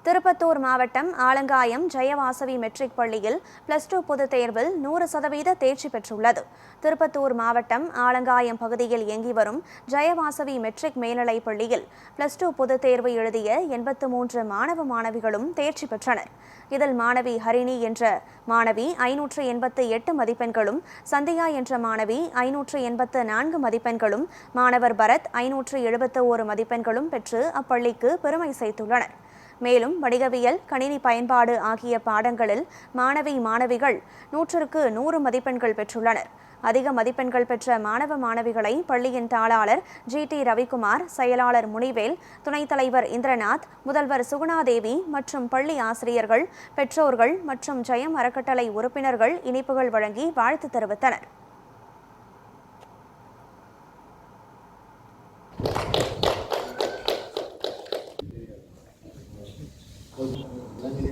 திருப்பத்தூர் மாவட்டம் ஆலங்காயம் ஜெயவாசவி மெட்ரிக் பள்ளியில் +2 பொதுத் தேர்வில் 100% தேர்ச்சி பெற்றுள்ளது. திருப்பத்தூர் மாவட்டம் ஆலங்காயம் பகுதியில் இயங்கி வரும் ஜெயவாசவி மெட்ரிக் மேல்நிலைப் பள்ளியில் +2 பொதுத் தேர்வு எழுதிய 83 மாணவ மாணவிகளும் தேர்ச்சி பெற்றனர். இதில் மாணவி ஹரிணி என்ற மாணவி 588 மதிப்பெண்களும், சந்தியா என்ற மாணவி 584 மதிப்பெண்களும், மாணவர் பரத் 571 மதிப்பெண்களும் பெற்று அப்பள்ளிக்கு பெருமை சேர்த்துள்ளனர். மேலும் வணிகவியல், கணினி பயன்பாடு ஆகிய பாடங்களில் மாணவிகள் 100க்கு 100 மதிப்பெண்கள் பெற்றுள்ளனர். அதிக மதிப்பெண்கள் பெற்ற மாணவ மாணவிகளை பள்ளியின் தாளாளர் GT ரவிக்குமார், செயலாளர் முனிவேல், துணைத் தலைவர் இந்திரநாத், முதல்வர் சுகுணாதேவி மற்றும் பள்ளி ஆசிரியர்கள், பெற்றோர்கள் மற்றும் ஜெயம் அறக்கட்டளை உறுப்பினர்கள் இனிப்புகள் வழங்கி வாழ்த்து தெரிவித்தனர். Thank you.